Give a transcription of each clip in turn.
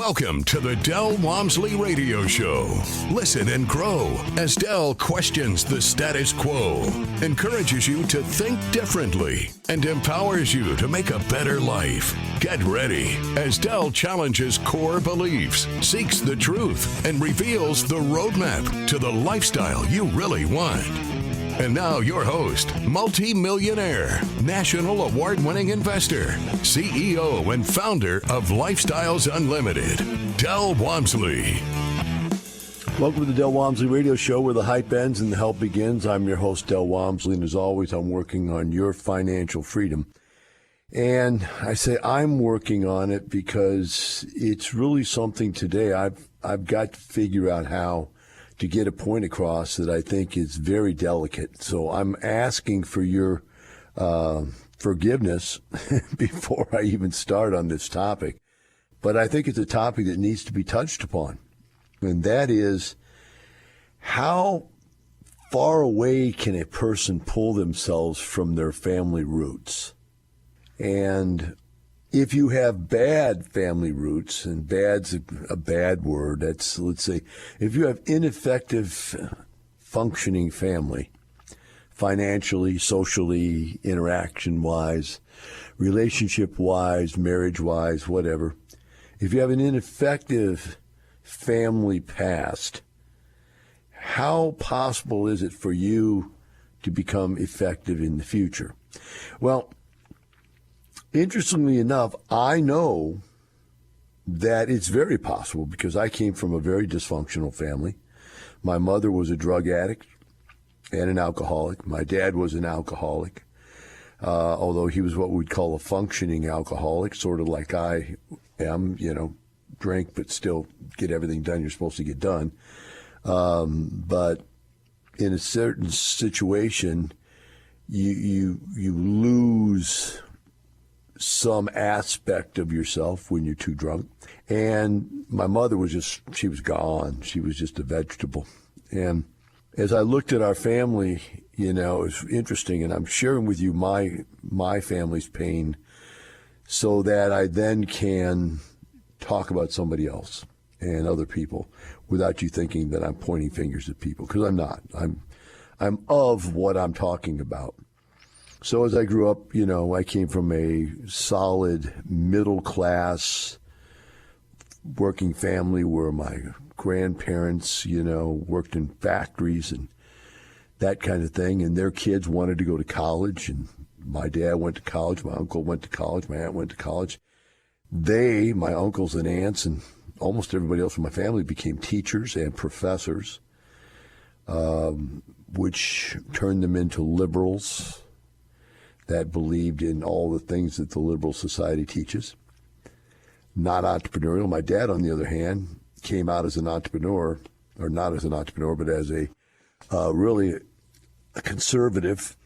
Welcome to the Del Walmsley Radio Show. Listen and grow as Del questions the status quo, encourages you to think differently, and empowers you to make a better life. Get ready as Del challenges core beliefs, seeks the truth, and reveals the roadmap to the lifestyle you really want. And now your host, multi-millionaire, national award-winning investor, CEO and founder of Lifestyles Unlimited, Del Walmsley. Welcome to the Del Walmsley Radio Show, where the hype ends and the help begins. I'm your host, Del Walmsley, and as always, I'm working on your financial freedom. And I say I'm working on it because it's really something today I've got to figure out how to get a point across that I think is very delicate. So I'm asking for your forgiveness before I even start on this topic. But I think it's a topic that needs to be touched upon. And that is, how far away can a person pull themselves from their family roots? And if you have bad family roots, and bad's a bad word, that's, let's say, if you have ineffective functioning family, financially, socially, interaction-wise, relationship-wise, marriage-wise, whatever, if you have an ineffective family past, how possible is it for you to become effective in the future? Well, interestingly enough, I know that it's very possible because I came from a very dysfunctional family. My mother was a drug addict and an alcoholic. My dad was an alcoholic, although he was what we'd call a functioning alcoholic, sort of like I am, drink but still get everything done you're supposed to get done. But in a certain situation, you lose some aspect of yourself when you're too drunk. And my mother she was gone. She was just a vegetable. And as I looked at our family, it was interesting, and I'm sharing with you my family's pain so that I then can talk about somebody else and other people without you thinking that I'm pointing fingers at people, because I'm not. I'm of what I'm talking about. So as I grew up, I came from a solid middle-class working family where my grandparents, worked in factories and that kind of thing, and their kids wanted to go to college, and my dad went to college, my uncle went to college, my aunt went to college. My uncles and aunts, and almost everybody else in my family became teachers and professors, which turned them into liberals that believed in all the things that the liberal society teaches. Not entrepreneurial. My dad, on the other hand, came out as an entrepreneur, or not as an entrepreneur, but as a really a conservative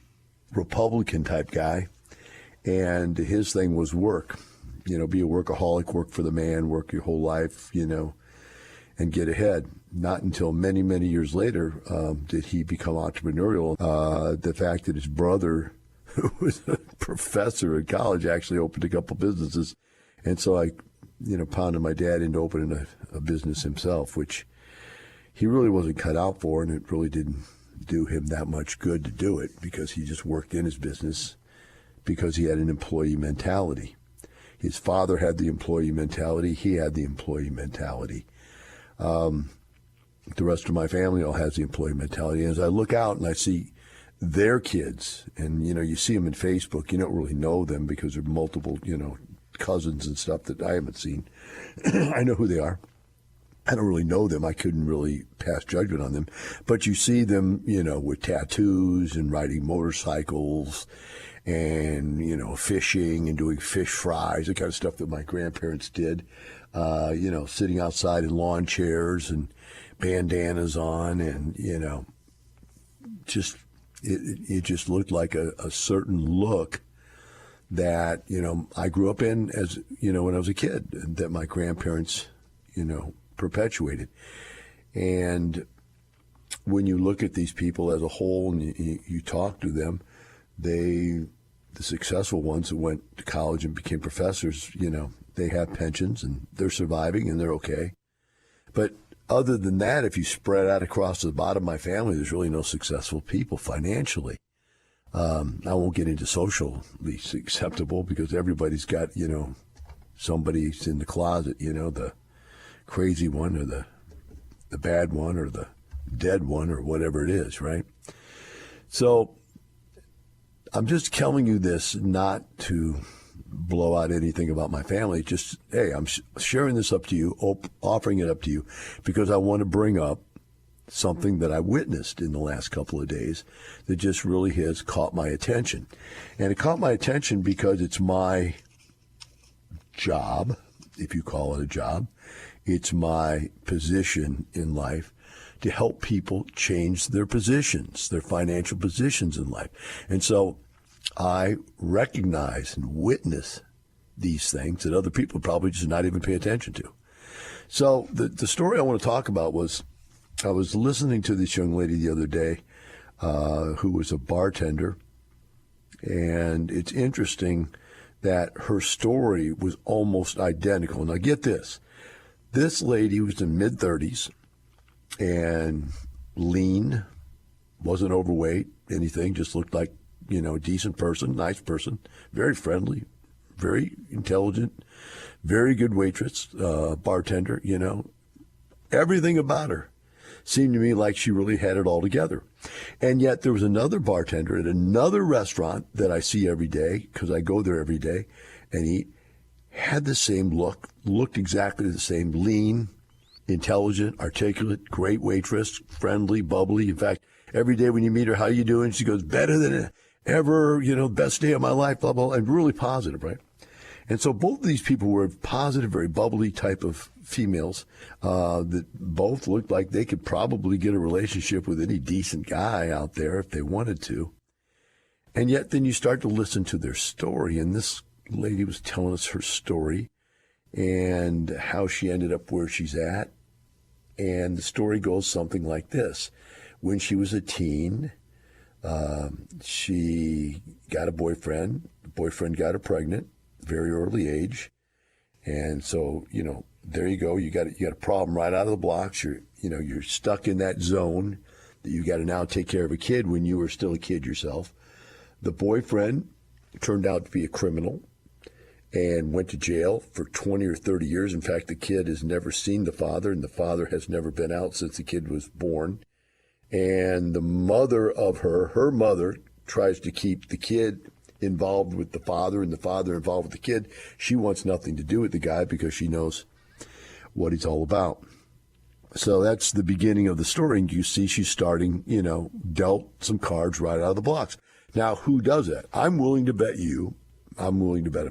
Republican type guy. And his thing was work. Be a workaholic, work for the man, work your whole life, and get ahead. Not until many, many years later did he become entrepreneurial. The fact that his brother, who was a professor at college, actually opened a couple businesses. And so I, pounded my dad into opening a business himself, which he really wasn't cut out for, and it really didn't do him that much good to do it, because he just worked in his business because he had an employee mentality. His father had the employee mentality. He had the employee mentality. The rest of my family all has the employee mentality. And as I look out and I see their kids, and, you see them in Facebook, you don't really know them because they're multiple, cousins and stuff that I haven't seen. I know who they are. I don't really know them. I couldn't really pass judgment on them. But you see them, with tattoos and riding motorcycles and, fishing and doing fish fries, the kind of stuff that my grandparents did, sitting outside in lawn chairs and bandanas on, and, it just looked like a certain look that, I grew up in as, when I was a kid, that my grandparents, perpetuated. And when you look at these people as a whole and you talk to them, they the successful ones that went to college and became professors, they have pensions and they're surviving and they're okay. But other than that, if you spread out across the bottom of my family, there's really no successful people financially. I won't get into socially acceptable because everybody's got, somebody's in the closet, the crazy one or the bad one or the dead one or whatever it is, right? So I'm just telling you this not to blow out anything about my family. Just, hey, I'm sharing this up to you, offering it up to you because I want to bring up something that I witnessed in the last couple of days that just really has caught my attention. And it caught my attention because it's my job, if you call it a job. It's my position in life to help people change their positions, their financial positions in life. And so I recognize and witness these things that other people probably just not even pay attention to. So the story I want to talk about was I was listening to this young lady the other day who was a bartender, and it's interesting that her story was almost identical. Now get this. This lady was in mid-30s and lean, wasn't overweight, anything, just looked like, a decent person, nice person, very friendly, very intelligent, very good waitress, bartender, Everything about her seemed to me like she really had it all together. And yet there was another bartender at another restaurant that I see every day, because I go there every day and eat, had the same look, looked exactly the same, lean, intelligent, articulate, great waitress, friendly, bubbly. In fact, every day when you meet her, how you doing? She goes, better than ever, best day of my life, blah, blah, and really positive, right? And so both of these people were positive, very bubbly type of females that both looked like they could probably get a relationship with any decent guy out there if they wanted to. And yet then you start to listen to their story, and this lady was telling us her story and how she ended up where she's at. And the story goes something like this. When she was a teen, she got a boyfriend. The boyfriend got her pregnant, very early age. And so, there you go. You got a problem right out of the blocks. You're stuck in that zone that you got to now take care of a kid when you were still a kid yourself. The boyfriend turned out to be a criminal and went to jail for 20 or 30 years. In fact, the kid has never seen the father, and the father has never been out since the kid was born. And the mother of her mother tries to keep the kid involved with the father and the father involved with the kid. She wants nothing to do with the guy because she knows what he's all about. So that's the beginning of the story. And you see she's starting, dealt some cards right out of the blocks. Now, who does that? I'm willing to bet $1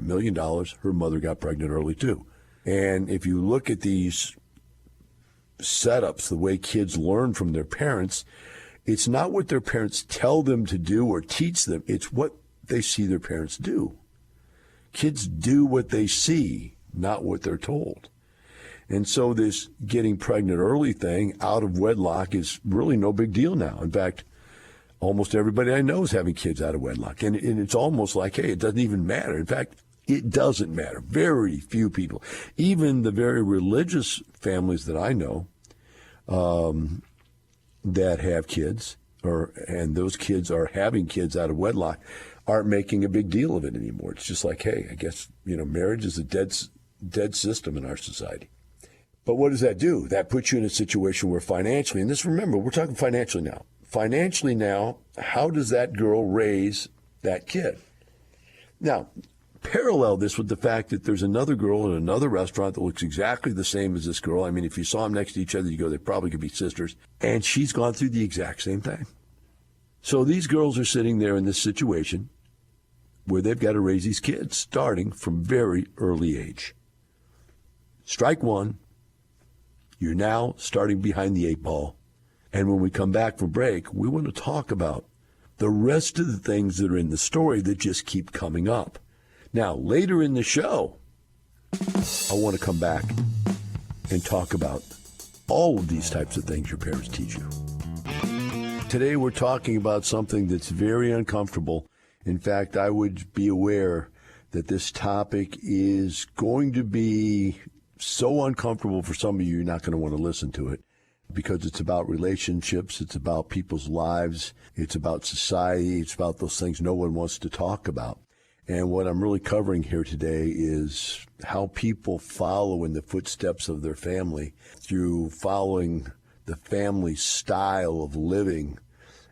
million her mother got pregnant early too. And if you look at these setups, the way kids learn from their parents, it's not what their parents tell them to do or teach them. It's what they see their parents do. Kids do what they see, not what they're told. And so this getting pregnant early thing out of wedlock is really no big deal now. In fact, almost everybody I know is having kids out of wedlock. And it's almost like, hey, it doesn't even matter. In fact, it doesn't matter. Very few people, even the very religious families that I know that have kids, and those kids are having kids out of wedlock, aren't making a big deal of it anymore. It's just like, hey, I guess, marriage is a dead system in our society. But what does that do? That puts you in a situation where financially, and this, remember, we're talking financially now. Financially now, how does that girl raise that kid? Now, parallel this with the fact that there's another girl in another restaurant that looks exactly the same as this girl. I mean, if you saw them next to each other, you go, they probably could be sisters. And she's gone through the exact same thing. So these girls are sitting there in this situation where they've got to raise these kids starting from very early age. Strike one, you're now starting behind the 8 ball. And when we come back from break, we want to talk about the rest of the things that are in the story that just keep coming up. Now, later in the show, I want to come back and talk about all of these types of things your parents teach you. Today, we're talking about something that's very uncomfortable In fact, I would be aware that this topic is going to be so uncomfortable for some of you, you're not going to want to listen to it, because it's about relationships, it's about people's lives, it's about society, it's about those things no one wants to talk about. And what I'm really covering here today is how people follow in the footsteps of their family through following the family style of living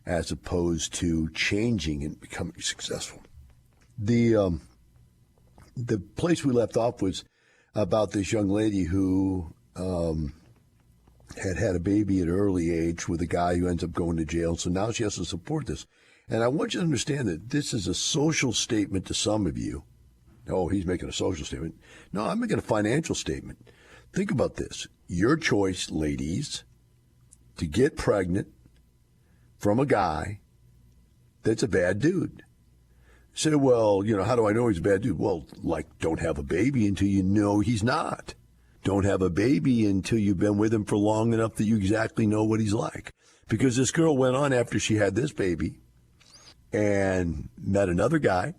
as opposed to changing and becoming successful. The place we left off was about this young lady who had a baby at an early age with a guy who ends up going to jail. So now she has to support this. And I want you to understand that this is a social statement to some of you. Oh, he's making a social statement. No, I'm making a financial statement. Think about this. Your choice, ladies, to get pregnant from a guy that's a bad dude. Say, well, how do I know he's a bad dude? Well, don't have a baby until you know he's not. Don't have a baby until you've been with him for long enough that you exactly know what he's like. Because this girl went on after she had this baby and met another guy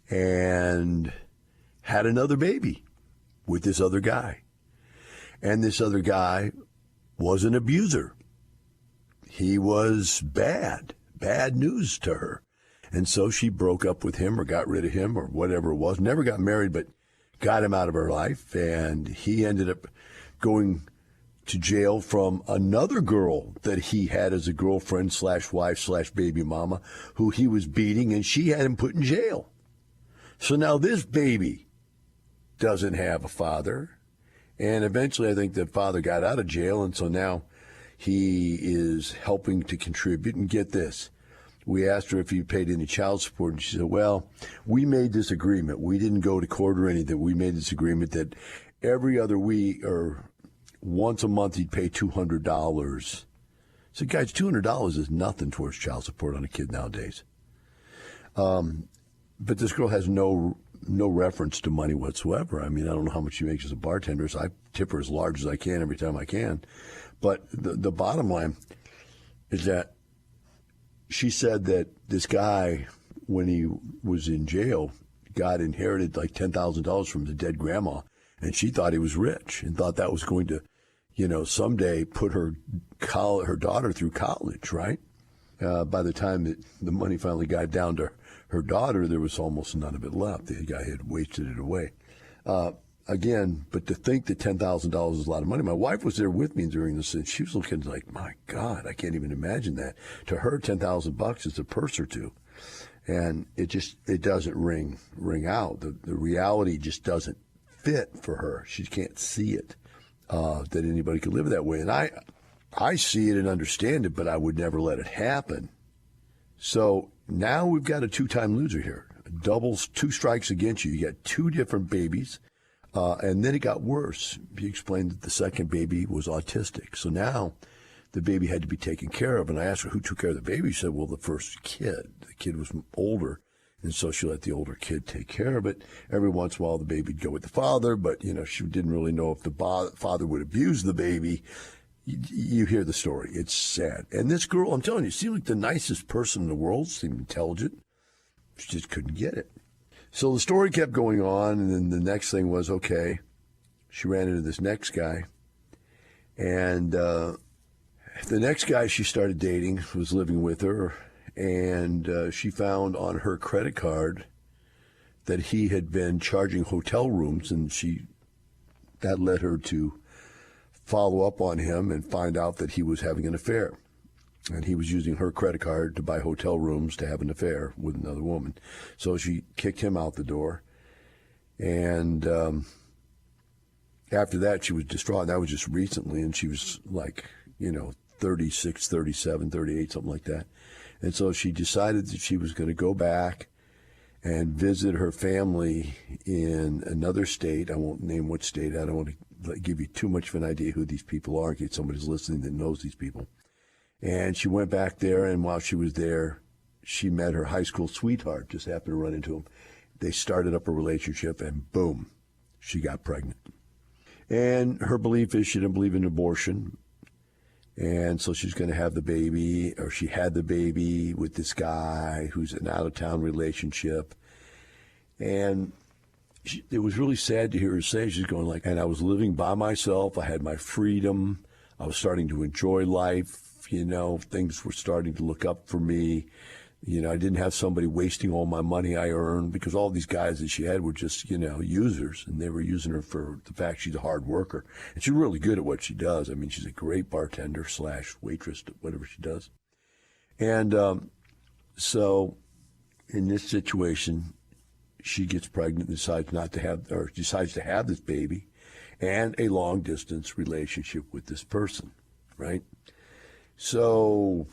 and had another baby with this other guy. And this other guy was an abuser. He was bad news to her. And so she broke up with him or got rid of him or whatever it was. Never got married, but got him out of her life. And he ended up going to jail from another girl that he had as a girlfriend / wife / baby mama, who he was beating, and she had him put in jail. So now this baby doesn't have a father. And eventually I think the father got out of jail, and so now he is helping to contribute. And get this. We asked her if he paid any child support, and she said, well, we made this agreement. We didn't go to court or anything. We made this agreement that every other week or once a month he'd pay $200. So, guys, $200 is nothing towards child support on a kid nowadays. But this girl has no reference to money whatsoever. I mean, I don't know how much she makes as a bartender, so I tip her as large as I can every time I can. But the bottom line is that she said that this guy, when he was in jail, got inherited like $10,000 from the dead grandma, and she thought he was rich and thought that was going to, someday put her daughter through college, right? By the time that the money finally got down to her daughter, there was almost none of it left. The guy had wasted it away. Again, but to think that $10,000 is a lot of money. My wife was there with me during this, and she was looking like, my God, I can't even imagine that. To her, $10,000 is a purse or two. And it doesn't ring out. The reality just doesn't fit for her. She can't see it, that anybody could live that way. And I see it and understand it, but I would never let it happen. So now we've got a two-time loser here. Doubles, 2 strikes against you. You got 2 different babies. And then it got worse. He explained that the second baby was autistic. So now the baby had to be taken care of. And I asked her who took care of the baby. She said, well, the first kid. The kid was older. And so she let the older kid take care of it. Every once in a while, the baby would go with the father. But, she didn't really know if the father would abuse the baby. You hear the story. It's sad. And this girl, I'm telling you, seemed like the nicest person in the world. Seemed intelligent. She just couldn't get it. So the story kept going on, and then the next thing was, okay, she ran into this next guy. And the next guy she started dating was living with her, and she found on her credit card that he had been charging hotel rooms, and that led her to follow up on him and find out that he was having an affair. And he was using her credit card to buy hotel rooms to have an affair with another woman. So she kicked him out the door. And after that, she was distraught. That was just recently. And she was like, 36, 37, 38, something like that. And so she decided that she was going to go back and visit her family in another state. I won't name what state. I don't want to give you too much of an idea who these people are in case somebody's listening that knows these people. And she went back there, and while she was there, she met her high school sweetheart, just happened to run into him. They started up a relationship, and boom, she got pregnant. And her belief is she didn't believe in abortion. And so she's going to have the baby, or she had the baby with this guy who's an out-of-town relationship. And it was really sad to hear her say, she's going like, and I was living by myself. I had my freedom. I was starting to enjoy life. Things were starting to look up for me. I didn't have somebody wasting all my money I earned, because all these guys that she had were just, users, and they were using her for the fact she's a hard worker. And she's really good at what she does. I mean, she's a great bartender / waitress, whatever she does. And so in this situation, she gets pregnant and decides to have this baby and a long distance relationship with this person, right? So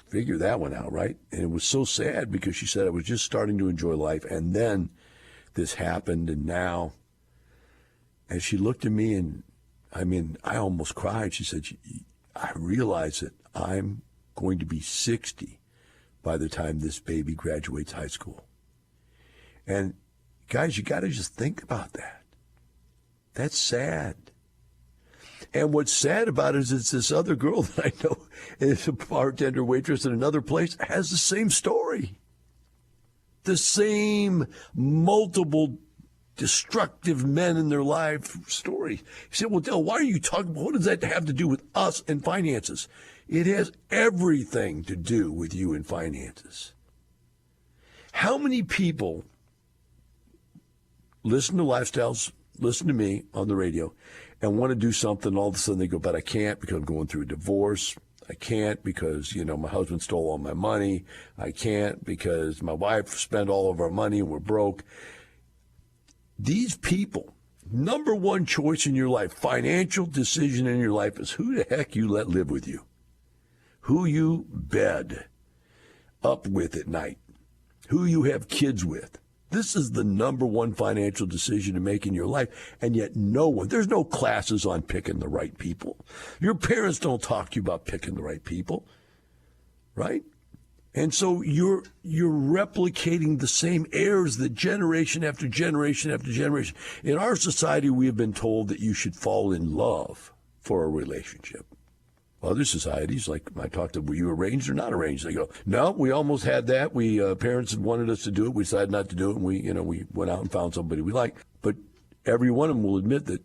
figure that one out, right? And it was so sad because she said, I was just starting to enjoy life, and then this happened, and now, and she looked at me, and I almost cried. She said, I realize that I'm going to be 60 by the time this baby graduates high school. And guys, you got to just think about that. That's sad. And what's sad about it is it's this other girl that I know is a bartender waitress in another place, has the same story. The same multiple destructive men in their life story. You say, well, Dale, why are you talking about, what does that have to do with us and finances? It has everything to do with you and finances. How many people listen to Lifestyles, listen to me on the radio, and want to do something, all of a sudden they go, but I can't because I'm going through a divorce. I can't because, my husband stole all my money. I can't because my wife spent all of our money and we're broke. These people, number one choice in your life, financial decision in your life, is who the heck you let live with you, who you bed up with at night, who you have kids with. This is the number one financial decision to make in your life, and yet there's no classes on picking the right people. Your parents don't talk to you about picking the right people, right? And so you're replicating the same errors that generation after generation after generation. In our society, we have been told that you should fall in love for a relationship. Other societies, like I talked to, were you arranged or not arranged? They go, no, we almost had that. We parents wanted us to do it. We decided not to do it, and we went out and found somebody we like. But every one of them will admit that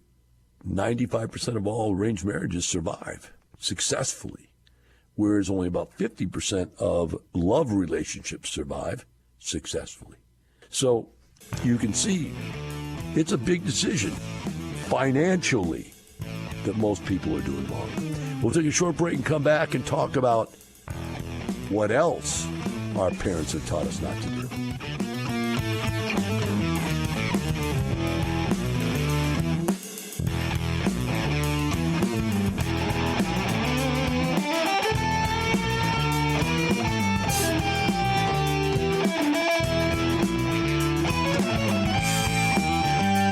95% of all arranged marriages survive successfully, whereas only about 50% of love relationships survive successfully. So you can see it's a big decision financially that most people are doing wrong. We'll take a short break and come back and talk about what else our parents have taught us not to do.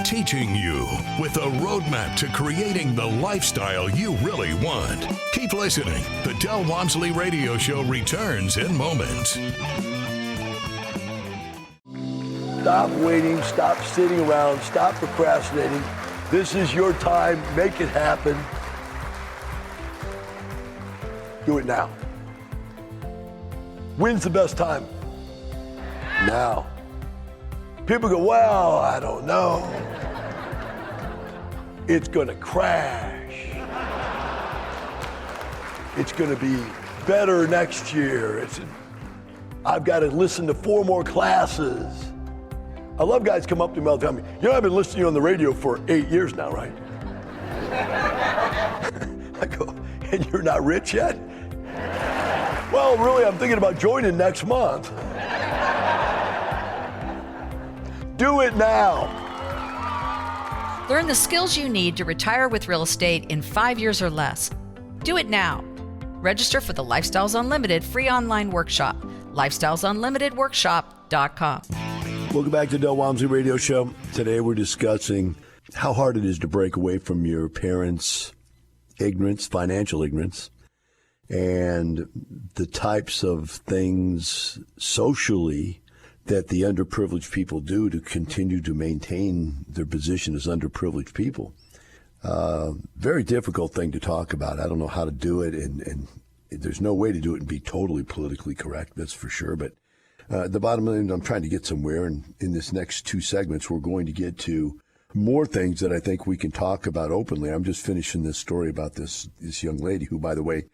Teaching you with a roadmap to creating the lifestyle you really want. Keep listening. The Del Walmsley Radio Show returns in moments. Stop waiting. Stop sitting around. Stop procrastinating. This is your time. Make it happen. Do it now. When's the best time? Now. People go, well, I don't know. It's going to crash. It's going to be better next year. I've got to listen to 4 more classes. I love guys come up to me all the time. I've been listening to you on the radio for 8 years now, right? I go, and you're not rich yet? Well, really, I'm thinking about joining next month. Do it now. Learn the skills you need to retire with real estate in 5 years or less. Do it now. Register for the Lifestyles Unlimited free online workshop, lifestylesunlimitedworkshop.com. Welcome back to the Del Walmsley Radio Show. Today we're discussing how hard it is to break away from your parents' ignorance, financial ignorance, and the types of things socially that the underprivileged people do to continue to maintain their position as underprivileged people. Very difficult thing to talk about. I don't know how to do it, and there's no way to do it and be totally politically correct, that's for sure. But the bottom line, I'm trying to get somewhere, and in this next 2 segments, we're going to get to more things that I think we can talk about openly. I'm just finishing this story about this young lady who, by the way,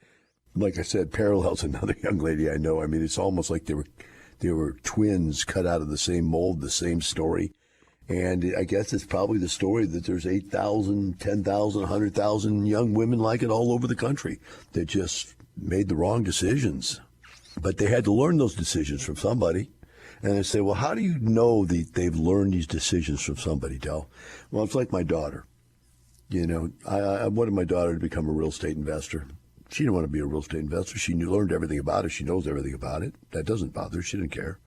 like I said, parallels another young lady I know. I mean, it's almost like they were twins cut out of the same mold, the same story. And I guess it's probably the story that there's 8,000, 10,000, 100,000 young women like it all over the country that just made the wrong decisions. But they had to learn those decisions from somebody. And they say, well, how do you know that they've learned these decisions from somebody, Del? Well, it's like my daughter. You know, I wanted my daughter to become a real estate investor. She didn't want to be a real estate investor. She learned everything about it. She knows everything about it. That doesn't bother her. She didn't care.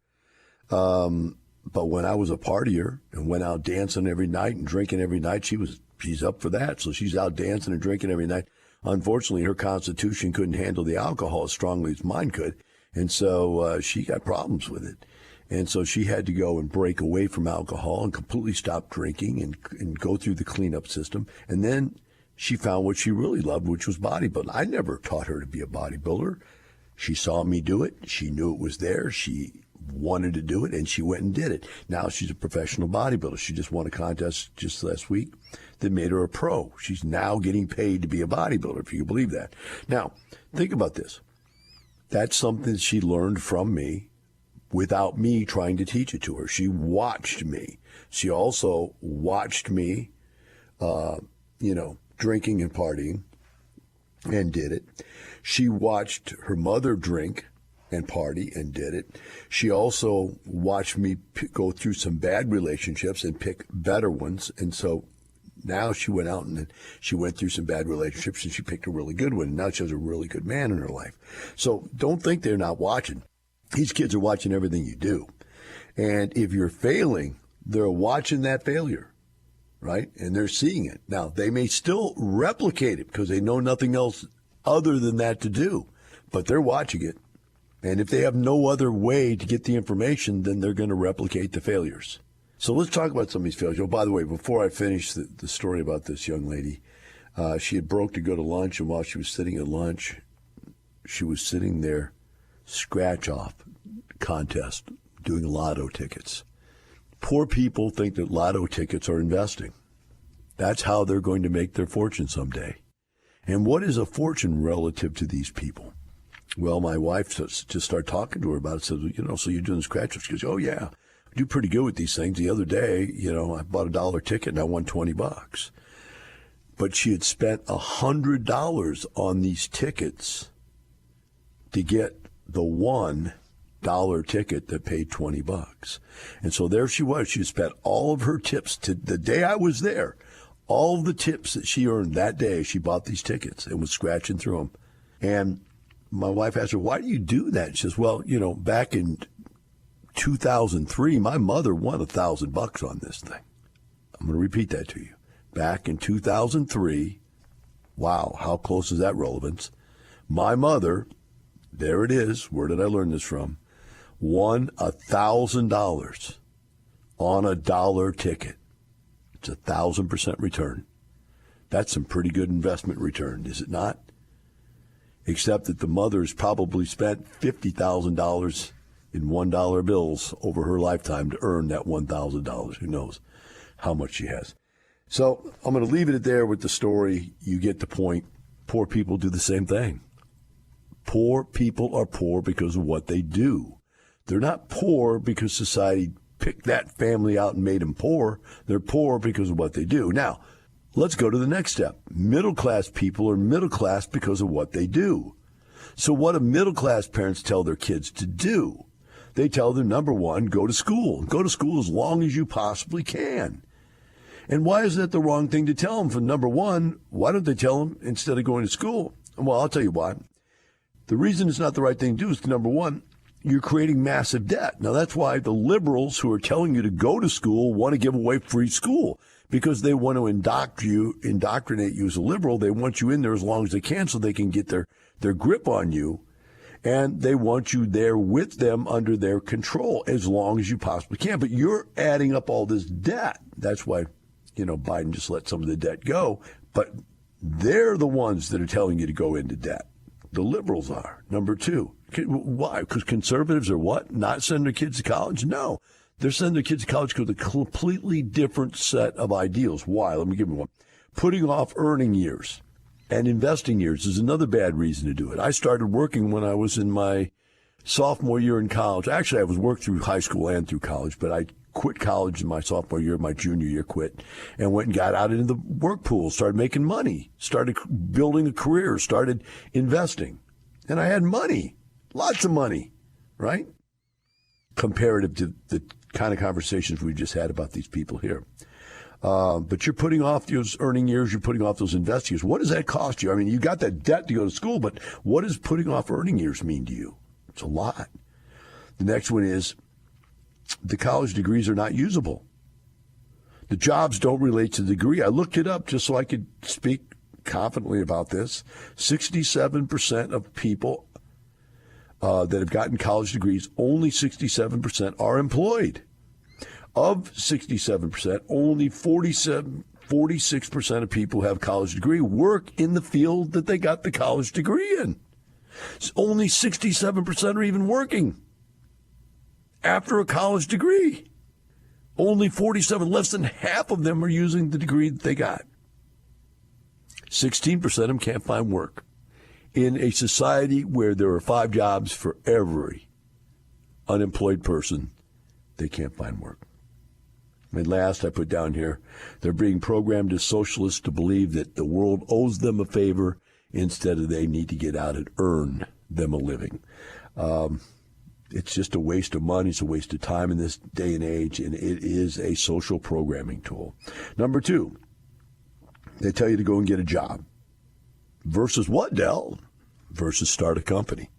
But when I was a partier and went out dancing every night and drinking every night, she's up for that. So she's out dancing and drinking every night. Unfortunately, her constitution couldn't handle the alcohol as strongly as mine could. And so she got problems with it. And so she had to go and break away from alcohol and completely stop drinking and go through the cleanup system. And then she found what she really loved, which was bodybuilding. I never taught her to be a bodybuilder. She saw me do it. She knew it was there. She wanted to do it, and she went and did it. Now she's a professional bodybuilder. She just won a contest just last week that made her a pro. She's now getting paid to be a bodybuilder, if you can believe that. Now, think about this. That's something she learned from me without me trying to teach it to her. She watched me. She also watched me, drinking and partying, and did it. She watched her mother drink and party and did it. She also watched me go through some bad relationships and pick better ones. And so now she went out and she went through some bad relationships and she picked a really good one. And now she has a really good man in her life. So don't think they're not watching. These kids are watching everything you do. And if you're failing, they're watching that failure, right? And they're seeing it. Now, they may still replicate it because they know nothing else other than that to do, but they're watching it. And if they have no other way to get the information, then they're going to replicate the failures. So let's talk about some of these failures. Oh, by the way, before I finish the story about this young lady, she had broke to go to lunch, and while she was sitting at lunch, she was sitting there, scratch-off contest, doing lotto tickets. Poor people think that lotto tickets are investing. That's how they're going to make their fortune someday. And what is a fortune relative to these people? Well, my wife just started talking to her about it. Said, so you're doing scratch-offs? She goes, oh, yeah. I do pretty good with these things. The other day, I bought $1 ticket and I won $20. But she had spent $100 on these tickets to get the $1 ticket that paid $20. And so there she was. She had spent all of her tips to the day I was there. All the tips that she earned that day, she bought these tickets and was scratching through them. And my wife asked her, why do you do that? She says, well, back in 2003, my mother won $1,000 on this thing. I'm going to repeat that to you. Back in 2003, wow, how close is that relevance? My mother, there it is, where did I learn this from? Won $1,000 on $1 ticket. It's 1,000% return. That's some pretty good investment return, is it not? Except that the mother's probably spent $50,000 in $1 bills over her lifetime to earn that $1,000. Who knows how much she has. So I'm going to leave it there with the story. You get the point. Poor people do the same thing. Poor people are poor because of what they do. They're not poor because society picked that family out and made them poor. They're poor because of what they do. Now, let's go to the next step. Middle-class people are middle-class because of what they do. So what do middle-class parents tell their kids to do? They tell them, number one, go to school. Go to school as long as you possibly can. And why is that the wrong thing to tell them? For number one, why don't they tell them instead of going to school? Well, I'll tell you why. The reason it's not the right thing to do is, number one, you're creating massive debt. Now, that's why the liberals who are telling you to go to school want to give away free school, because they want to indoctrinate you as a liberal. They want you in there as long as they can so they can get their grip on you, and they want you there with them under their control as long as you possibly can. But you're adding up all this debt. That's why Biden just let some of the debt go. But they're the ones that are telling you to go into debt. The liberals are. Number two. Why? Because conservatives are what? Not sending their kids to college? No. They're sending their kids to college because of a completely different set of ideals. Why? Let me give you one. Putting off earning years and investing years is another bad reason to do it. I started working when I was in my sophomore year in college. Actually, I was worked through high school and through college, but I quit college in my sophomore year, my junior year quit, and went and got out into the work pool, started making money, started building a career, started investing. And I had money, lots of money, right? Comparative to the kind of conversations we just had about these people here. But you're putting off those earning years, you're putting off those investing years. What does that cost you? I mean, you got that debt to go to school, but what does putting off earning years mean to you? It's a lot. The next one is the college degrees are not usable. The jobs don't relate to the degree. I looked it up just so I could speak confidently about this. 67% of people that have gotten college degrees, only 67% are employed. Of 67%, only 46% of people who have a college degree work in the field that they got the college degree in. Only 67% are even working after a college degree. Only 47, less than half of them are using the degree that they got. 16% of them can't find work. In a society where there are 5 jobs for every unemployed person, they can't find work. And last, I put down here, they're being programmed as socialists to believe that the world owes them a favor instead of they need to get out and earn them a living. It's just a waste of money. It's a waste of time in this day and age, and it is a social programming tool. Number 2, they tell you to go and get a job. Versus what, Del? Versus start a company.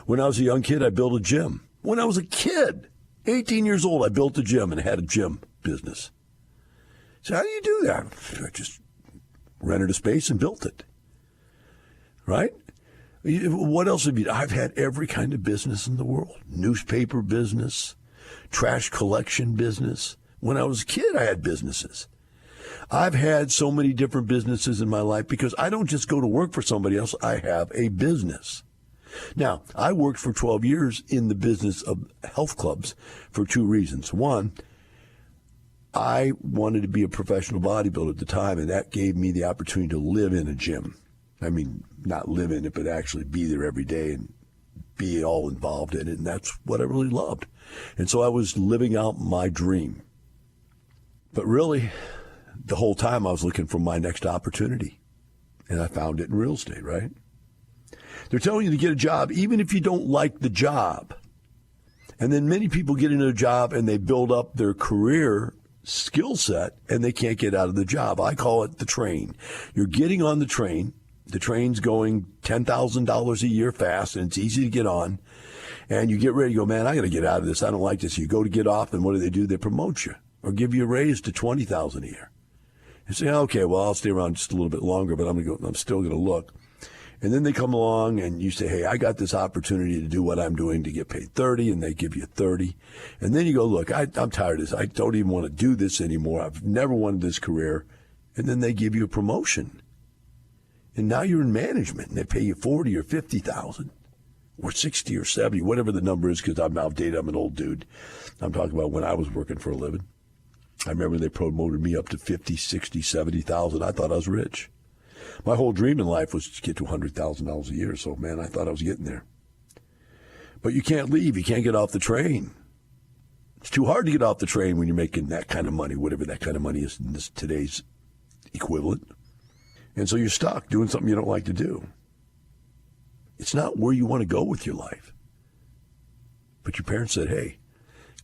When I was a young kid, I built a gym. When I was a kid, 18 years old, I built a gym and had a gym business. So how do you do that? I just rented a space and built it. Right? What else have you? I've had every kind of business in the world. Newspaper business, trash collection business. When I was a kid, I had businesses. I've had so many different businesses in my life because I don't just go to work for somebody else. I have a business. Now, I worked for 12 years in the business of health clubs for 2 reasons. One, I wanted to be a professional bodybuilder at the time, and that gave me the opportunity to live in a gym. I mean, not live in it, but actually be there every day and be all involved in it, and that's what I really loved. And so I was living out my dream. But really, the whole time I was looking for my next opportunity, and I found it in real estate, right? They're telling you to get a job even if you don't like the job. And then many people get into a job and they build up their career skill set and they can't get out of the job. I call it the train. You're getting on the train. The train's going $10,000 a year fast, and it's easy to get on. And you get ready to go, man, I got to get out of this. I don't like this. You go to get off, and what do? They promote you or give you a raise to $20,000 a year. You say, okay, well, I'll stay around just a little bit longer, but I'm still going to look. And then they come along and you say, hey, I got this opportunity to do what I'm doing to get paid $30, and they give you $30. And then you go, look, I'm tired of this. I don't even want to do this anymore. I've never wanted this career. And then they give you a promotion. And now you're in management, and they pay you $40,000 or $50,000 or $60,000 or $70,000, whatever the number is, because I'm outdated. I'm an old dude. I'm talking about when I was working for a living. I remember they promoted me up to $50,000, $60,000, $70,000. I thought I was rich. My whole dream in life was to get to $100,000 a year. So, man, I thought I was getting there. But you can't leave. You can't get off the train. It's too hard to get off the train when you're making that kind of money, whatever that kind of money is in today's equivalent. And so you're stuck doing something you don't like to do. It's not where you want to go with your life. But your parents said, hey,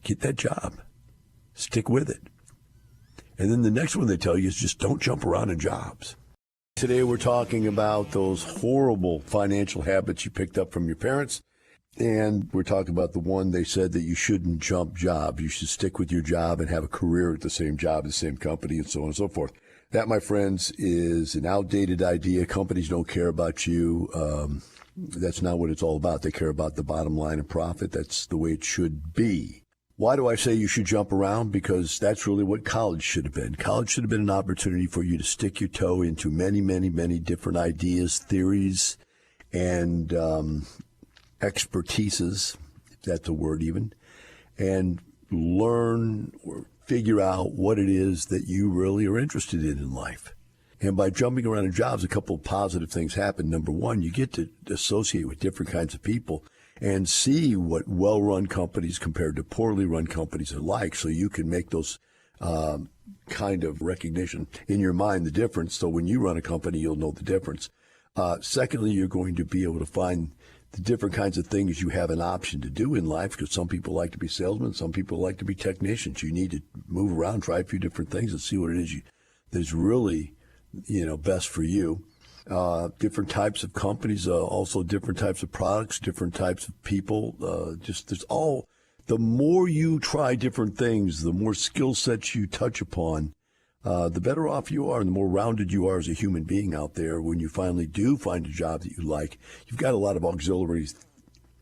get that job. Stick with it. And then the next one they tell you is just don't jump around in jobs. Today we're talking about those horrible financial habits you picked up from your parents. And we're talking about the one they said that you shouldn't jump jobs. You should stick with your job and have a career at the same job, the same company, and so on and so forth. That, my friends, is an outdated idea. Companies don't care about you. That's not what it's all about. They care about the bottom line and profit. That's the way it should be. Why do I say you should jump around? Because that's really what college should have been. College should have been an opportunity for you to stick your toe into many, many, many different ideas, theories, and expertises, if that's a word even, and learn or figure out what it is that you really are interested in life. And by jumping around in jobs, a couple of positive things happen. Number one, you get to associate with different kinds of people and see what well-run companies compared to poorly run companies are like, so you can make those kind of recognition in your mind, the difference. So when you run a company, you'll know the difference. Secondly, you're going to be able to find the different kinds of things you have an option to do in life, because some people like to be salesmen, some people like to be technicians. You need to move around, try a few different things, and see what it is that's really, best for you. Different types of companies, also different types of products, different types of people. The more you try different things, the more skill sets you touch upon, the better off you are and the more rounded you are as a human being out there. When you finally do find a job that you like, you've got a lot of auxiliary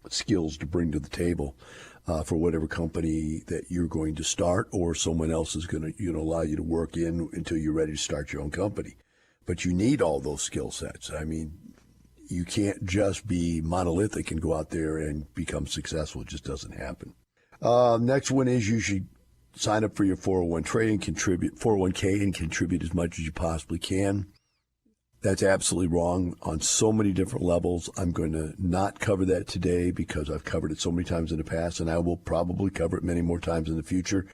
skills to bring to the table for whatever company that you're going to start, or someone else is going to allow you to work in until you're ready to start your own company. But you need all those skill sets. I mean, you can't just be monolithic and go out there and become successful. It just doesn't happen. Next one is you should sign up for your 401k and contribute as much as you possibly can. That's absolutely wrong on so many different levels. I'm going to not cover that today because I've covered it so many times in the past, and I will probably cover it many more times in the future.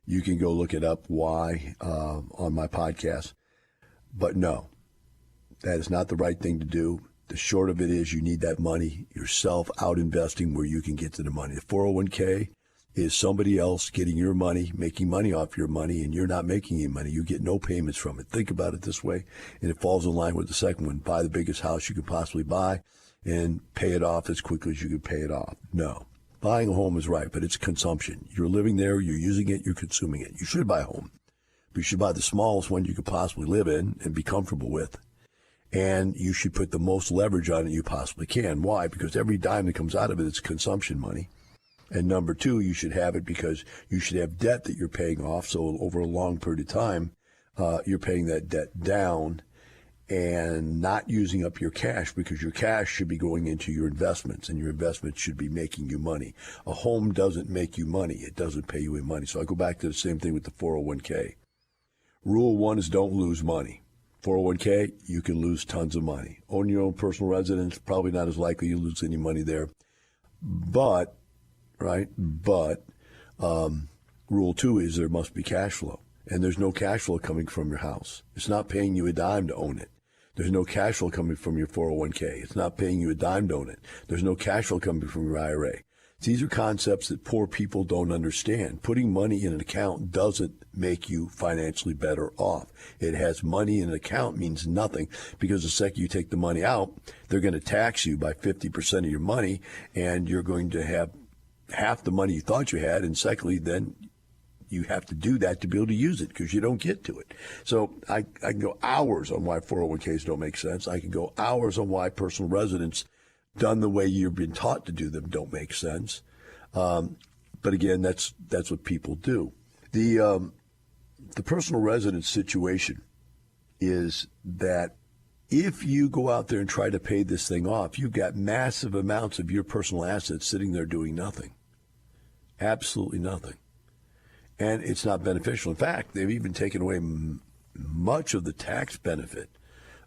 You can go look it up why on my podcast. But no, that is not the right thing to do. The short of it is you need that money yourself out investing where you can get to the money. The 401k is somebody else getting your money, making money off your money, and you're not making any money. You get no payments from it. Think about it this way, and it falls in line with the second one. Buy the biggest house you could possibly buy and pay it off as quickly as you could pay it off. No. Buying a home is right, but it's consumption. You're living there, you're using it, you're consuming it. You should buy a home. But you should buy the smallest one you could possibly live in and be comfortable with. And you should put the most leverage on it you possibly can. Why? Because every dime that comes out of it is consumption money. And number two, you should have it because you should have debt that you're paying off. So over a long period of time, you're paying that debt down and not using up your cash, because your cash should be going into your investments, and your investments should be making you money. A home doesn't make you money. It doesn't pay you in money. So I go back to the same thing with the 401k. Rule one is don't lose money. 401k, you can lose tons of money. Own your own personal residence, probably not as likely you lose any money there. But rule two is there must be cash flow. And there's no cash flow coming from your house. It's not paying you a dime to own it. There's no cash flow coming from your 401k. It's not paying you a dime to own it. There's no cash flow coming from your IRA. These are concepts that poor people don't understand. Putting money in an account doesn't make you financially better off. It has money in an account means nothing, because the second you take the money out, they're going to tax you by 50% of your money, and you're going to have half the money you thought you had, and secondly, then you have to do that to be able to use it because you don't get to it. So I can go hours on why 401ks don't make sense. I can go hours on why personal residence done the way you've been taught to do them don't make sense. But again, that's what people do. The personal residence situation is that if you go out there and try to pay this thing off, you've got massive amounts of your personal assets sitting there doing nothing. Absolutely nothing. And it's not beneficial. In fact, they've even taken away much of the tax benefit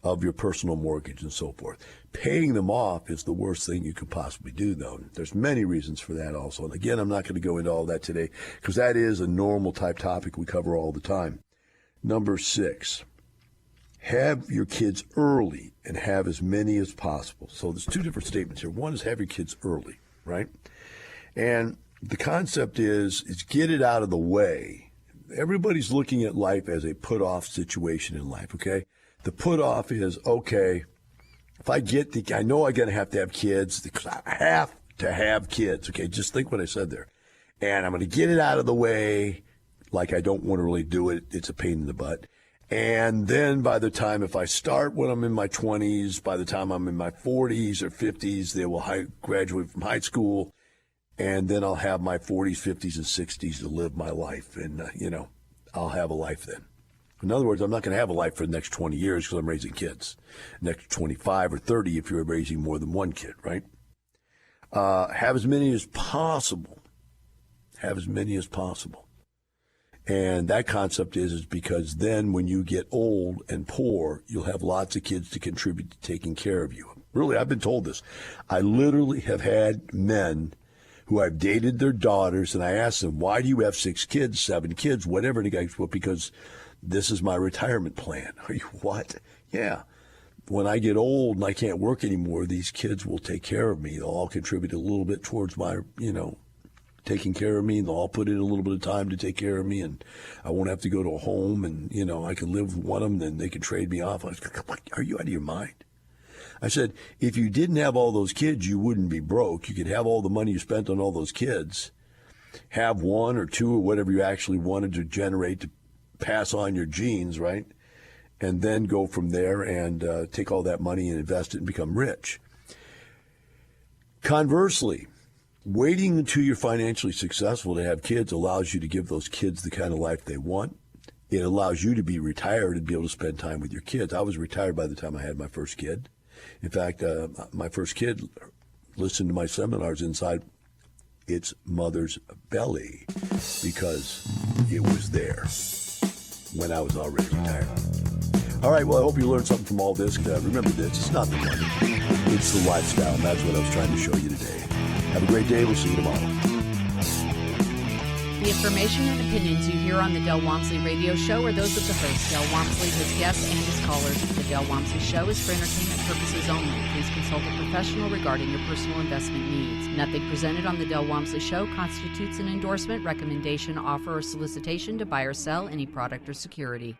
of your personal mortgage and so forth. Paying them off is the worst thing you could possibly do, though. There's many reasons for that also. And again, I'm not going to go into all that today because that is a normal type topic we cover all the time. Number 6, have your kids early and have as many as possible. So there's two different statements here. One is have your kids early, right? And the concept is get it out of the way. Everybody's looking at life as a put-off situation in life, okay? The put-off is, okay, if I know I'm going to have kids because I have to have kids, okay? Just think what I said there. And I'm going to get it out of the way like I don't want to really do it. It's a pain in the butt. And then by the time, if I start when I'm in my 20s, by the time I'm in my 40s or 50s, they will graduate from high school. And then I'll have my 40s, 50s, and 60s to live my life. And, I'll have a life then. In other words, I'm not going to have a life for the next 20 years because I'm raising kids. Next 25 or 30 if you're raising more than one kid, right? Have as many as possible. Have as many as possible. And that concept is because then when you get old and poor, you'll have lots of kids to contribute to taking care of you. Really, I've been told this. I literally have had men who I've dated their daughters, and I asked them, why do you have 6 kids, 7 kids, whatever? And the guy goes, well, because this is my retirement plan. Are you what? Yeah. When I get old and I can't work anymore, these kids will take care of me. They'll all contribute a little bit towards my, taking care of me. They'll all put in a little bit of time to take care of me, and I won't have to go to a home, and, I can live with one of them, then they can trade me off. I was like, are you out of your mind? I said, if you didn't have all those kids, you wouldn't be broke. You could have all the money you spent on all those kids, have 1 or 2 or whatever you actually wanted to generate to pass on your genes, right? And then go from there and take all that money and invest it and become rich. Conversely, waiting until you're financially successful to have kids allows you to give those kids the kind of life they want. It allows you to be retired and be able to spend time with your kids. I was retired by the time I had my first kid. In fact, my first kid listened to my seminars inside its mother's belly because it was there when I was already retired. All right, well, I hope you learned something from all this. Remember this, it's not the money, it's the lifestyle, and that's what I was trying to show you today. Have a great day. We'll see you tomorrow. The information and opinions you hear on the Del Walmsley radio show are those of the host, Del Walmsley, his guests, and his callers. The Del Walmsley show is for entertainment purposes only. Please consult a professional regarding your personal investment needs. Nothing presented on the Del Walmsley show constitutes an endorsement, recommendation, offer, or solicitation to buy or sell any product or security.